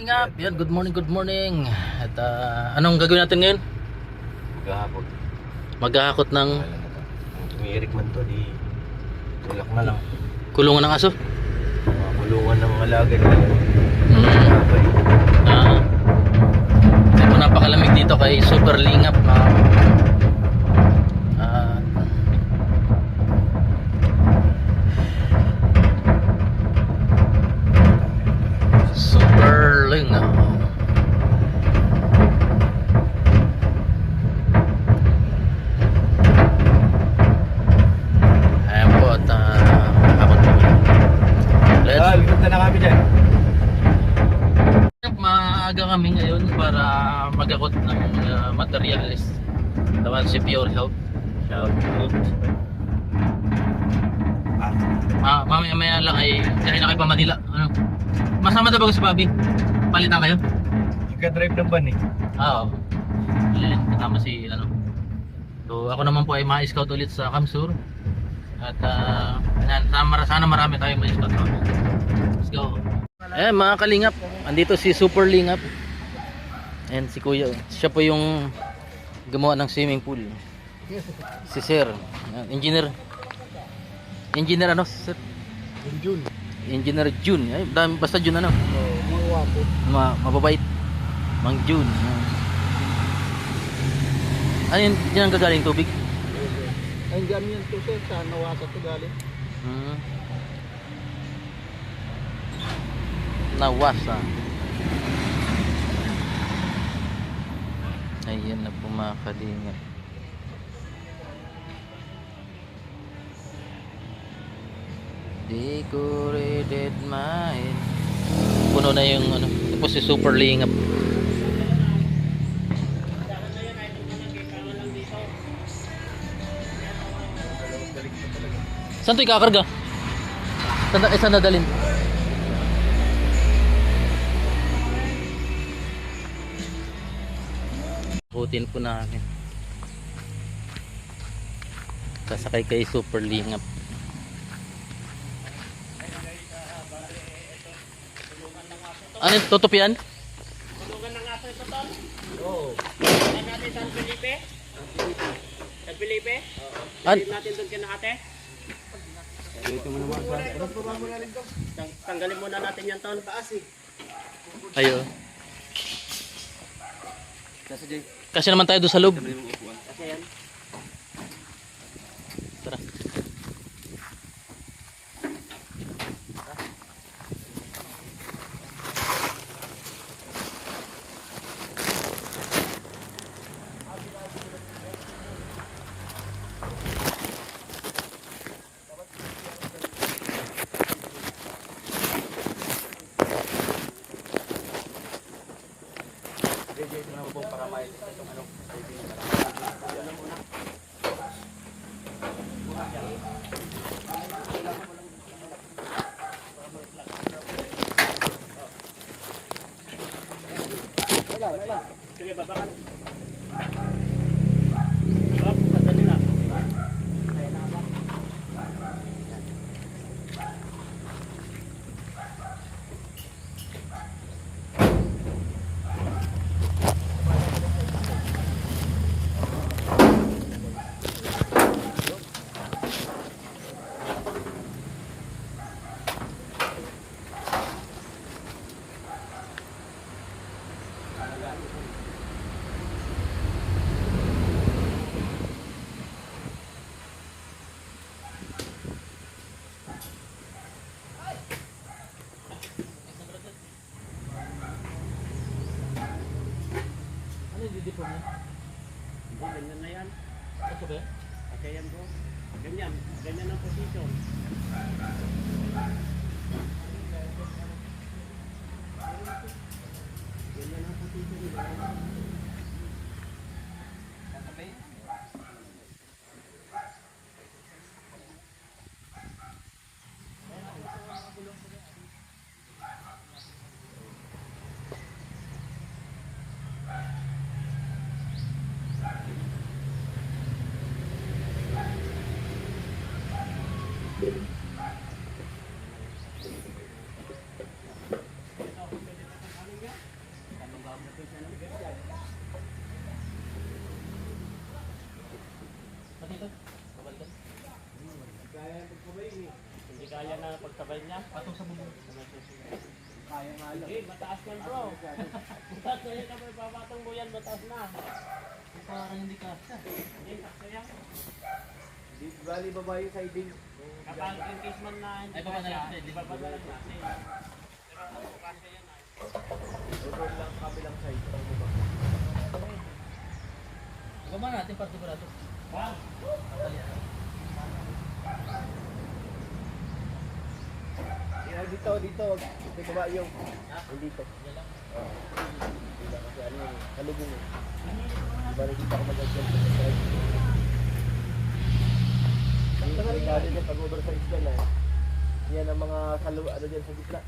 Kalingap, yan, good morning, good morning. At anong gagawin natin ngayon? Maghahakot. Maghahakot ng Tumirik man to, di tulak na lang. kulungan ng aso. Kulungan ng alaga na Ito napakalamig dito kay Super Lingap na Super Lingap. Ayan po at hakot kami. Likod na kami dyan. Maaga kami ngayon para magakot ng materials. Tawag si Pure Health. Shout out. Mamaya lang ay dahil na kayo pa Manila. Ano? Masama daw ba si Bobby? Palitan kayo? Ika-drive ng van eh. Oo. Ayan, kasama si ano. So ako naman po ay ma-scout ulit sa Kamsur. At sana marami tayong ma-scout. Let's go. Eh mga kalingap, andito si Super Lingap. And si Kuya, siya po yung gumawa ng swimming pool. Si Sir, Engineer ano, Sir? June. Engineer June. Ay, basta June ano? Mga wapo. Mababait. Mang June. Ano yun, dyan ang gagaling tubig? Ay, dyan yan to sir, sa Nawasa to galing. Nawasa. Ayan na po mga kalingap. Decorated mine. Puno na yung ano. Tapos si Super Lingap. Saan ito ikakarga? Saan nadalhin? Putin po namin. Sasakay kay Super Lingap. Ano yung tutupian? Tulungan ng aso ito, Ton? Oo. Saan natin San Felipe? San Felipe? Silip natin doon kina ate? Tanggalin muna natin yan, Ton. Taas eh. Ayo. Kasi naman tayo doon sa loob. Kasi yan. Tara. Sige, babakan. Hop, sandali lang. Sabay niya. Patong sa bubong. Kaya nga lang. Eh, mataas yan bro. Mataas na yun kapag pabatong mo yan, mataas na. Parang hindi kasya. Hindi, sakto yan. Di bali baba yung siding. Kapag in case man na hindi Ay, baba na lang, kasya, hindi. baba na lang natin. Pero ano, kasya yan ay. Doon lang kabilang side. Ang baba. Baba natin para sigurado. Wow. Tatalian. Dito. Dito baba yung. Dito. Yan lang. Dito kasi ano yung kalugong eh. Bali dito ako mag-adjust sa side. Dito na rin natin pag oversize dyan eh. Yan ang mga ano dyan sa gitna.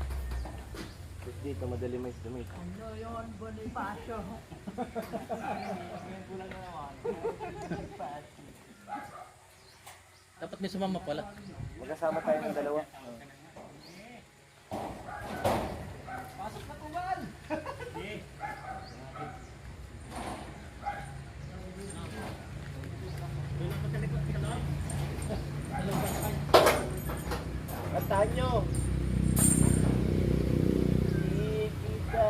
Tapos dito madali mais dumit. Ano yun, Bonifacio? Dapat may sumama pala. Magkasama tayo ng dalawa. Kantahan nyo. Ikita.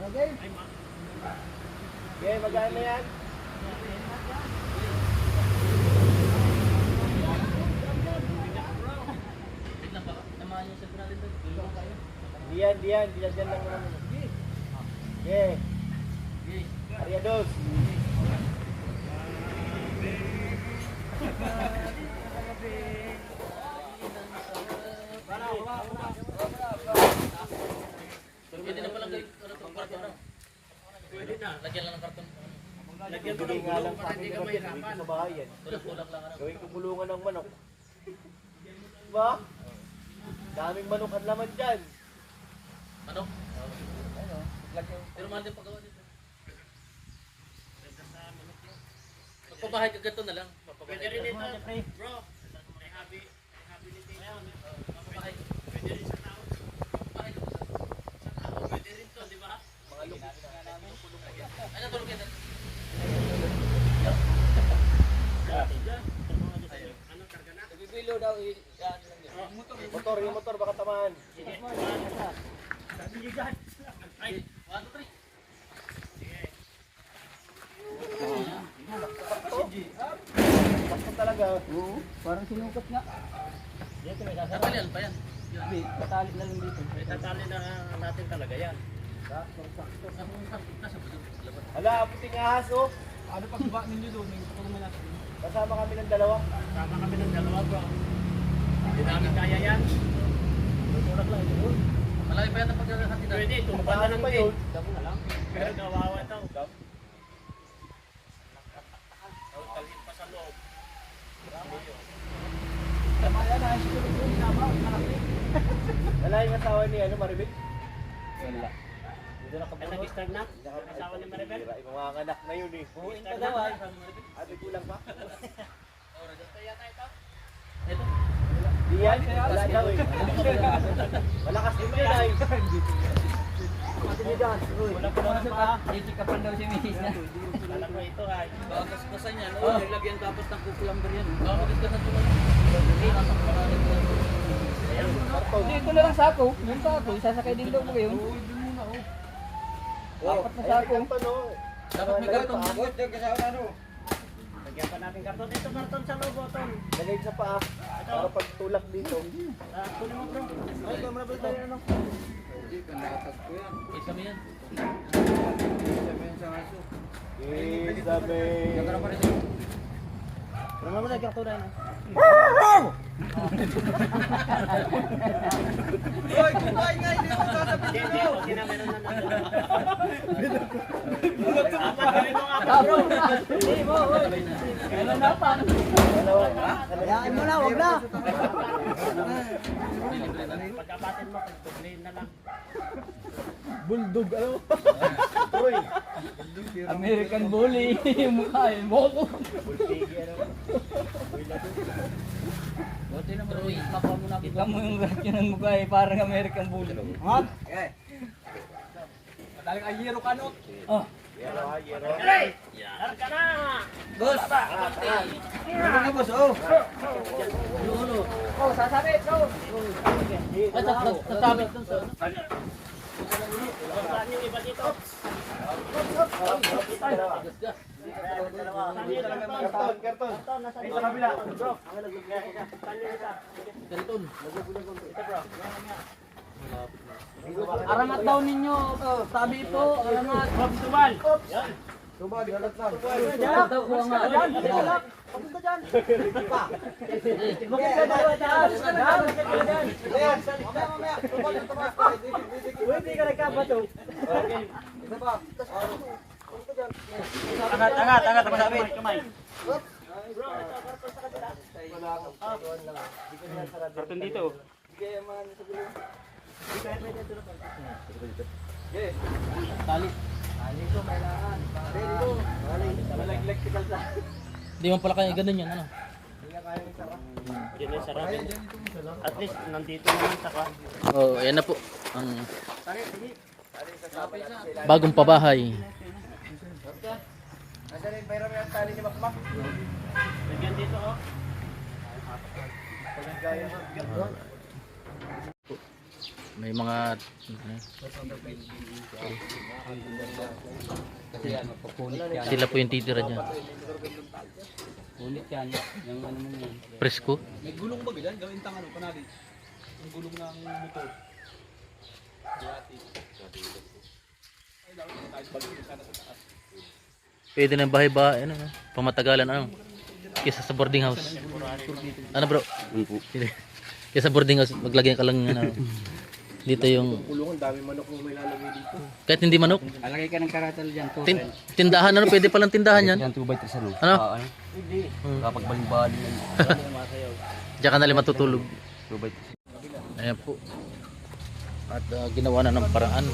Okay. Okay, magana yan. Wait lang baka. Tamaan yung sa natin doon. Dito lang tayo. Diyan lang naman. Okay. Okay. Ariados. Pwede na palang gawin itong karton. Pwede na. Lagyan lang ng karton. Lagyan mo Bigay ng nga lang gulong sa para akin hindi ka naman yan. Gawin mahirapan. ko sa bahay yan. Tulak-tulak lang. Gawin ko bulungan ng manok. Diba? Daming manok ang laman dyan. Ano? Pero mahal din paggawa dito. Magpabahay ka ganito na lang. Pwede rin ito. Bro, may habilitation. Magpabahay. Pwede rin sa tao. Magpabahay ka. Sa tao, pwede rin to, di ba? Mga lukot. Ano tulog yan? Ano, karga na? Bibilo daw. Motor, yung motor baka tamaan. Sige. Ay, 1, 2, 3. Bakit talaga? Oo, parang sinukat nga. dito may sasama. Napalian pa yan. Sabi, patali na lang dito. May tatali na natin talaga yan. Nasa ba doon? Labas. Hala, puting ahas oh. Ano pag ba ninyo doon? May patulungan natin. Kasama kami ng dalawa. Sama kami ng dalawa bro. Hindi namin kaya yan. Tulak lang ito. Malaki pa yan ang pagkakati na. Pwede, tumba na ng pa gate. yun. Damo na lang. Pero gawawa ito. Talhin pa sa loob. Tama yan, ayos ko rin yung tama. Malaki. Wala yung asawa ni ano, Maribel? Wala. Dito na Ay, kabunot. nag-start na? Asawa ni Maribel? Yung mga anak na yun eh. Buuin pa daw ay. Ate kulang pa? Kaya tayo ito? Ito. Diyan, wala daw eh. Malakas din yun ay. Wala pa naman pa. Sisikapan daw si Mrs. na. Alam mo ito ay. Bagas-basan yan. Oh, nilagyan dapat ng kukulamber yan. Baka magasgasan ito lang. Hindi, nasa pangalan ko. Karton. Dito na lang sako. Yung sako, isasakay din daw mo ngayon. Apat na sako. Karton oh. Dapat may karton. Lagyan pa natin karton. Ito karton sa loob, Oton. Lagay sa paa. Para pag tulak dito. Kunin mo bro. Ay, kamera ba tayo ano? Isa mo yan. Sabi. Pero naman nagkarto na yun. Hindi, okay na meron na nandun. Gawin mo nga pa bro. Hindi mo, oy. Meron na pa. Dalawa. Hayaan mo na, wag na. Pagkapatin mo, pagtublihin na lang. Bulldog ano? Uy. American Bully. Yung mukha eh. Moko. Bulldog ano? Buti naman. Pero Papa mo na. Kita mo yung reaction ng mukha eh. Parang American Bully. Ha? Madaling ayero ka no? Oh. Yero ha, yero. Larga na! Boss! Ano na boss, oh? Oh, sasabit, go! Ay, sasabit dun sa ano. Saan yung iba dito? Karton. Sa kabila. Ganitun. Aramat daw ninyo. Sabi po, aramat. Tubal! Tubad, halat lang. Aramat daw po nga. Pwede ka nagkabato. Angat, masabit. Kamay. Karton dito. Tali. Hindi man pala kaya ganun yan, ano? Yan yung sarap. At least, nandito naman sa ka. Oh, ayan na po. Ang bagong pabahay. Nasaan yung bayram yung tali ni Makmak? Lagyan dito, oh. May mga sila po yung titira dyan. Ulit yan. Yung ano mo yan. Presko. May gulong ba ganyan? Gawin tang ano pa natin. Yung gulong ng motor. Pwede na yung bahay-bahay, ano, pamatagalan, ano, kesa sa boarding house. Ano bro? Kesa sa boarding house, maglagay ka lang, ano, dito yung, Kulungan, dami manok mo may lalagay dito. kahit hindi manok, Alagay ka ng karatal dyan. tindahan, ano, pwede palang tindahan yan. Yan 2x3 ano? Ano? Kapag baling-baling yan. Diyan ka nalang matutulog. 2x3. Ayan po. At ginawa na ng paraan.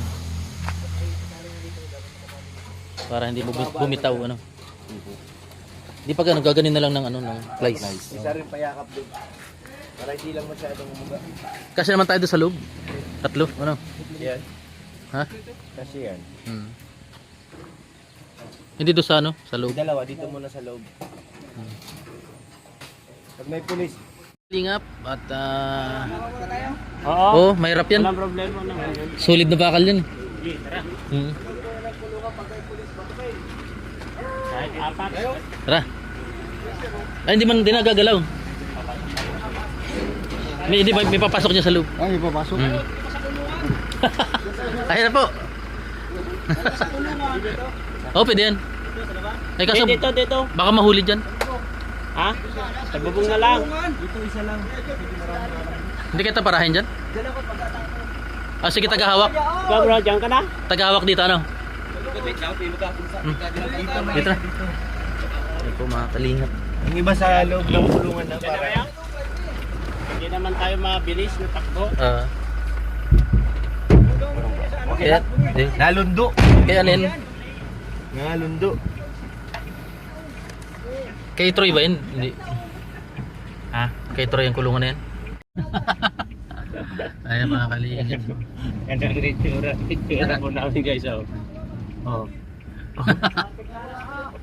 Para hindi bumitaw, ano. Di pa gano'n, gaganin na lang ng, ano, ng plies. Isa rin payakap din. Para hindi lang masyadong umuga. Kasi naman tayo doon sa loob. Tatlo, ano. Yan. Ha? Kasi yan. Hindi doon sa, ano, sa loob. Dalawa, dito muna sa loob. Pag may pulis. Lingap at Oo. oh, mahirap yan. Walang problema naman yun. Solid na bakal yan. Sige, tara. Hmm. Kahit apat. Tara. Ay, hindi man nagagalaw. May papasok niya sa loob. Ay, papasok. Ayun na po. Oh, pwede yan. Ay, kaso, Dito. baka mahuli dyan. Ha? Sa bubong na lang. Hindi kita parahin dyan. Ah, sige, tagahawak. Ikaw bro, dyan ka na? Tagahawak dito, ano? Dito na. Ayun po, mga kalingap. Yung iba sa loob ng kulungan na Dyan na para. kaya? Hindi naman tayo mabilis na takbo. Kaya, Nalundo. kaya alin? Nalundo. Kay Troy ba yun? Hindi. Ha? Kay Troy yung kulungan na yan. Ayan mga kalingap. Yan ang itsura po namin guys. Oh.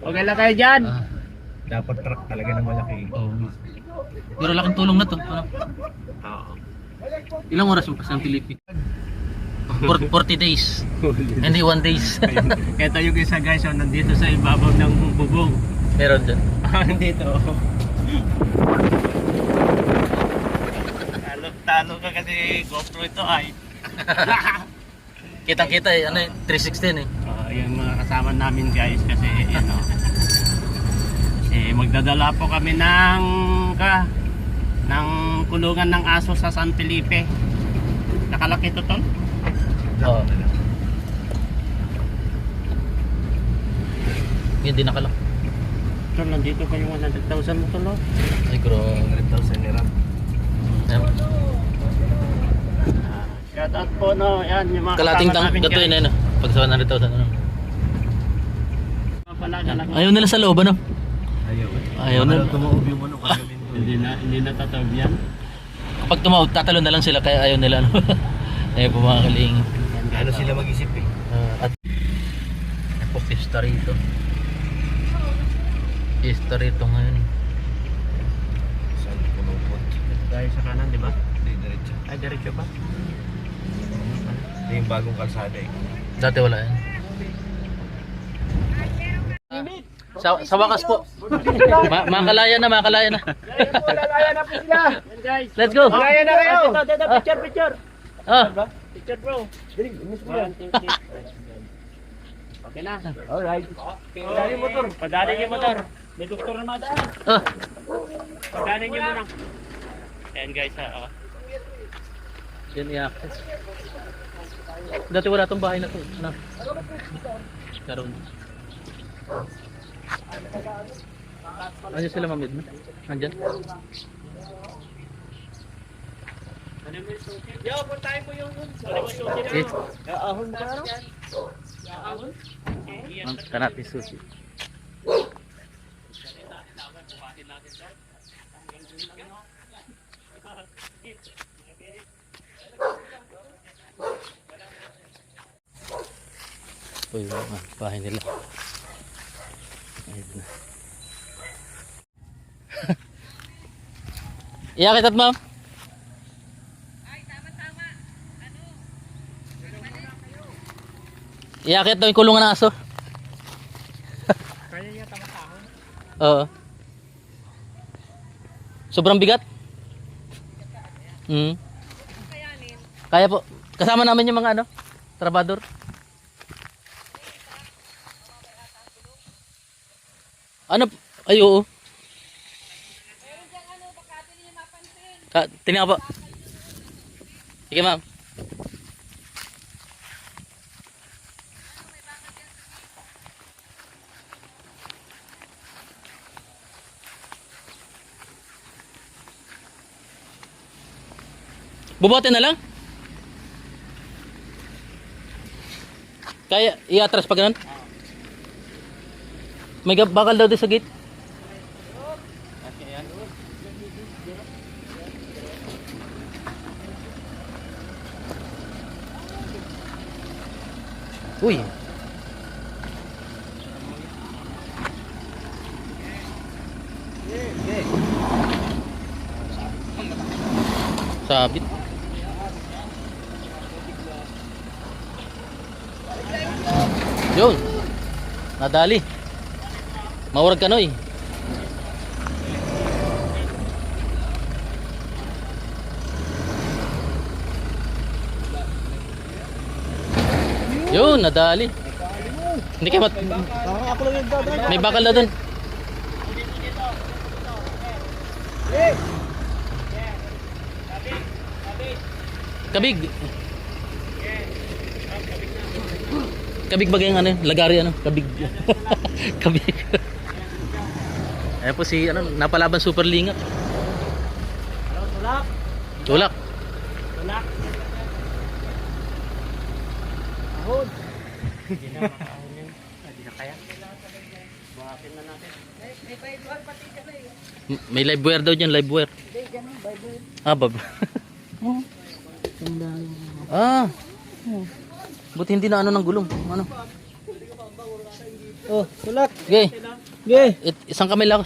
Okay lang kayo dyan. Dapat truck talaga ng malaki. Pero laking tulong na to. Ano? Oo. Ilang oras mo kasi ang Pilipi? 40 days. Hindi 1 days. Ito yung isa guys, nandito sa ibabaw ng bubong. Meron dyan. Nandito. Talo ka kasi GoPro ito ay. Kitang-kita eh. Ano eh, 316 eh. Yung mga kasama namin guys kasi ano. Kasi magdadala po kami ng kulungan ng aso sa San Felipe. Nakalaki to tol? Oo. Hindi nakalak. Tol, nandito pa yung 100,000 mo tol. Ay, grabe. 100,000 nila. Shout out po no, yan yung mga Kalating kasama namin gato guys. yun, ano? Pag sa 100,000, ano? Pala, kalaki. Ayaw nila sa loob, ano? Ayaw. Ayaw nila. Tumuob yung manok. Hindi na tataw yan. Kapag tumawag, tatalo na lang sila kaya ayaw nila, ano? Ayaw po mga kalingap. Ano sila mag-isip eh. At Pista rito. Pista rito ngayon. Saan punupot? Dahil sa kanan, di ba? Hindi, diretso. Ay, diretso ba? Ito yung bagong kalsada eh. Dati wala yan. Sa wakas po. Makalaya na, makalaya na. Lalaya na po sila. Yan guys. Let's go. Lalaya na kayo. Dito, picture, picture. Ah, Picture bro. Dali, miss mo yan. Okay na. Alright. Padali yung motor. Padali yung motor. May doktor na madaan. ah. Padali nyo muna. Ayan guys ha. Yan i-access. Dati wala tong bahay na to. Ano? Karoon. Ano sila mamid na? Nandyan? Yo, puntahin mo yung wala mo susi na. Eh, Ahon mo ka na? Ahon? ang kanati susi. Uy, bahay nila. Ayun na. Iakit at ma'am. Iakit daw yung kulungan ng aso. Kaya niya tamatahon. Oo. Sobrang bigat? Kaya po. Kasama namin yung mga ano, trabador. Ano? Ay, oo. Tingnan po. Sige, ma'am. Bubote na lang? Kaya i-atras pa ganun? May bakal daw din sa gate. Uy. Sabit. Yun. Nadali. Maurag ka noy. Yun, nadali. Hindi kayo Ako lang yung dadrive. may bakal na dun. Kabig. Kabig bagay ang ano, lagari ano, kabig. Kabig. Ayan po si ano, napalaban super lingap. Tulak. Tulak. Tulak. Ahon. Hindi na makaahon yan. Hindi na kaya. Buhatin na natin. May live wire daw dyan, live wire. Ah, bab. Ah. Buti hindi na ano ng gulong. Ano? Oh, tulak. Okay. Okay. Isang kamay lang.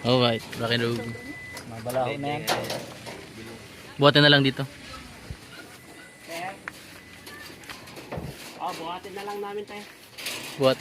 Alright, rock and roll. Mabalaho na yan. Buhatin na lang dito. Oh, buhatin na lang namin tayo. Buhat.